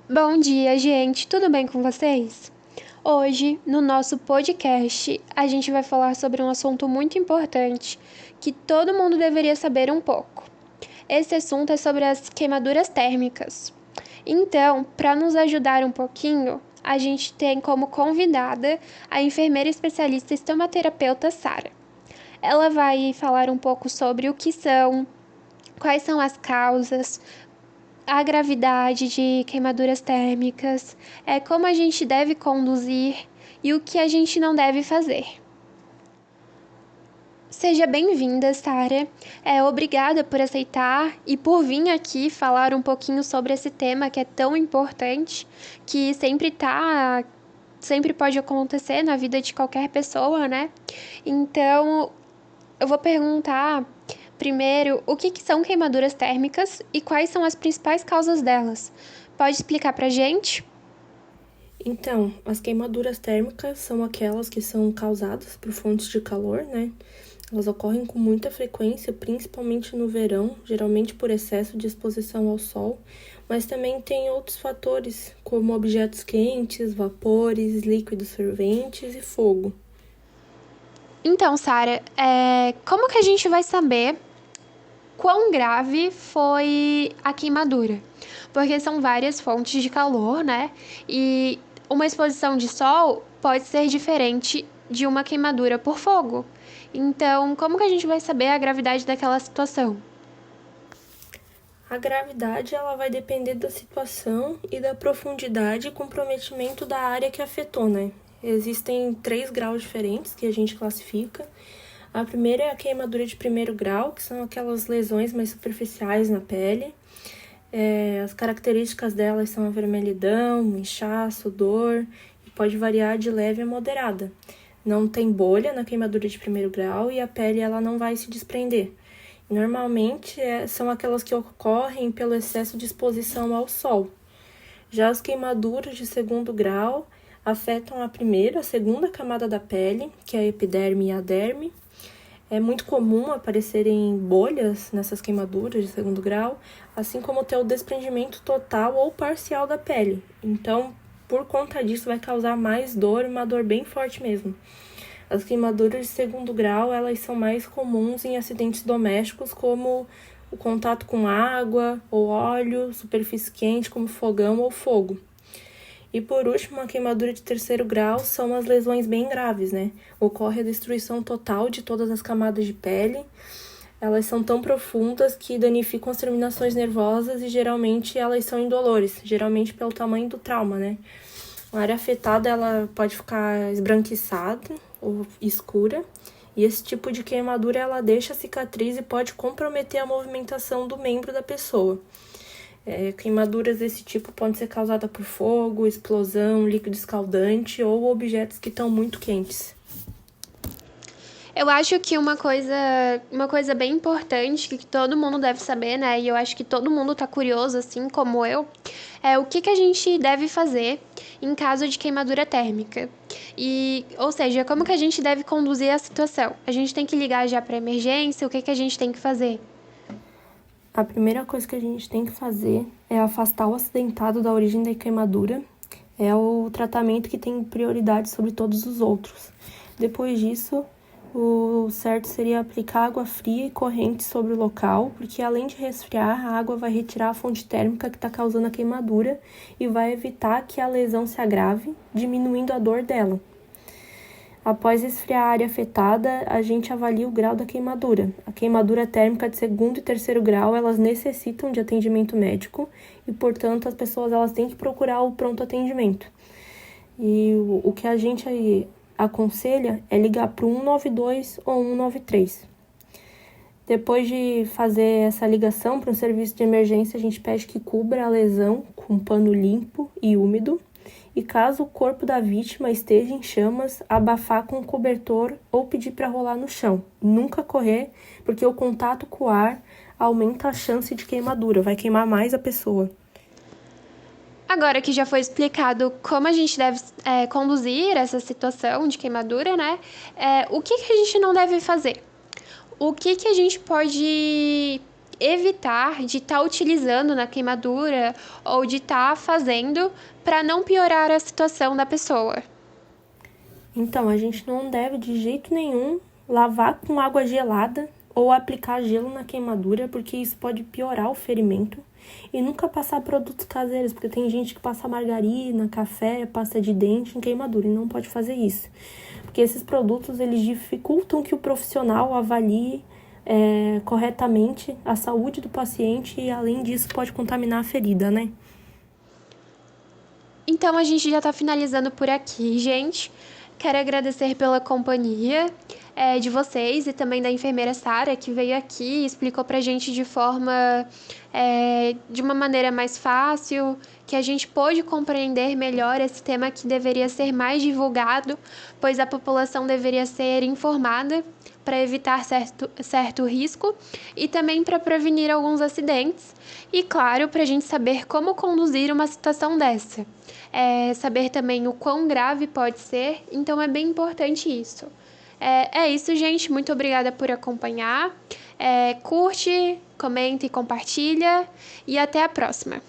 Bom dia, gente. Tudo bem com vocês? Hoje, no nosso podcast, a gente vai falar sobre um assunto muito importante que todo mundo deveria saber um pouco. Esse assunto é sobre as queimaduras térmicas. Então, para nos ajudar um pouquinho, a gente tem como convidada a enfermeira especialista estomaterapeuta Sara. Ela vai falar um pouco sobre o que são, quais são as causas, a gravidade de queimaduras térmicas, como a gente deve conduzir e o que a gente não deve fazer. Seja bem-vinda, Sara. Obrigada por aceitar e por vir aqui falar um pouquinho sobre esse tema que é tão importante, que sempre pode acontecer na vida de qualquer pessoa, né? Então, eu vou perguntar primeiro o que são queimaduras térmicas e quais são as principais causas delas. Pode explicar pra gente? Então, as queimaduras térmicas são aquelas que são causadas por fontes de calor, né? Elas ocorrem com muita frequência, principalmente no verão, geralmente por excesso de exposição ao sol, mas também tem outros fatores, como objetos quentes, vapores, líquidos ferventes e fogo. Então, Sara, como que a gente vai saber quão grave foi a queimadura? Porque são várias fontes de calor, né? E uma exposição de sol pode ser diferente de uma queimadura por fogo. Então, como que a gente vai saber a gravidade daquela situação? A gravidade ela vai depender da situação e da profundidade e comprometimento da área que afetou, né? Existem 3 graus diferentes que a gente classifica. A primeira é a queimadura de primeiro grau, que são aquelas lesões mais superficiais na pele. As características delas são a vermelhidão, inchaço, dor, e pode variar de leve a moderada. Não tem bolha na queimadura de primeiro grau e a pele ela não vai se desprender. Normalmente são aquelas que ocorrem pelo excesso de exposição ao sol. Já as queimaduras de segundo grau afetam a primeira, a segunda camada da pele, que é a epiderme e a derme. É muito comum aparecerem bolhas nessas queimaduras de segundo grau, assim como ter o desprendimento total ou parcial da pele. Então, por conta disso, vai causar mais dor, uma dor bem forte mesmo. As queimaduras de segundo grau, elas são mais comuns em acidentes domésticos, como o contato com água ou óleo, superfície quente, como fogão ou fogo. E por último, a queimadura de terceiro grau são as lesões bem graves, né? Ocorre a destruição total de todas as camadas de pele. Elas são tão profundas que danificam as terminações nervosas e geralmente elas são indolores, geralmente pelo tamanho do trauma, né? A área afetada ela pode ficar esbranquiçada ou escura. E esse tipo de queimadura ela deixa a cicatriz e pode comprometer a movimentação do membro da pessoa. Queimaduras desse tipo podem ser causadas por fogo, explosão, líquido escaldante ou objetos que estão muito quentes. Eu acho que uma coisa bem importante que todo mundo deve saber, né? E eu acho que todo mundo tá curioso, assim como eu, é o que a gente deve fazer em caso de queimadura térmica. Ou seja, como que a gente deve conduzir a situação? A gente tem que ligar já para emergência? O que a gente tem que fazer? A primeira coisa que a gente tem que fazer é afastar o acidentado da origem da queimadura. É o tratamento que tem prioridade sobre todos os outros. Depois disso, o certo seria aplicar água fria e corrente sobre o local, porque além de resfriar, a água vai retirar a fonte térmica que está causando a queimadura e vai evitar que a lesão se agrave, diminuindo a dor dela. Após esfriar a área afetada, a gente avalia o grau da queimadura. A queimadura térmica de segundo e terceiro grau, elas necessitam de atendimento médico e, portanto, as pessoas elas têm que procurar o pronto atendimento. E o que a gente aconselha é ligar para o 192 ou 193. Depois de fazer essa ligação para um serviço de emergência, a gente pede que cubra a lesão com um pano limpo e úmido. E caso o corpo da vítima esteja em chamas, abafar com um cobertor ou pedir para rolar no chão. Nunca correr, porque o contato com o ar aumenta a chance de queimadura, vai queimar mais a pessoa. Agora que já foi explicado como a gente deve conduzir essa situação de queimadura, né? O que a gente não deve fazer? O que a gente pode evitar de estar utilizando na queimadura ou de estar fazendo para não piorar a situação da pessoa. Então, a gente não deve de jeito nenhum lavar com água gelada ou aplicar gelo na queimadura, porque isso pode piorar o ferimento. E nunca passar produtos caseiros, porque tem gente que passa margarina, café, pasta de dente em queimadura, e não pode fazer isso. Porque esses produtos, eles dificultam que o profissional avalie corretamente a saúde do paciente e, além disso, pode contaminar a ferida, né? Então, a gente já está finalizando por aqui, gente. Quero agradecer pela companhia de vocês e também da enfermeira Sara, que veio aqui e explicou pra gente de uma maneira mais fácil, que a gente pôde compreender melhor esse tema que deveria ser mais divulgado, pois a população deveria ser informada para evitar certo risco e também para prevenir alguns acidentes e, claro, para a gente saber como conduzir uma situação dessa. Saber também o quão grave pode ser, então é bem importante isso. É isso, gente. Muito obrigada por acompanhar. Curte, comenta e compartilha. E até a próxima.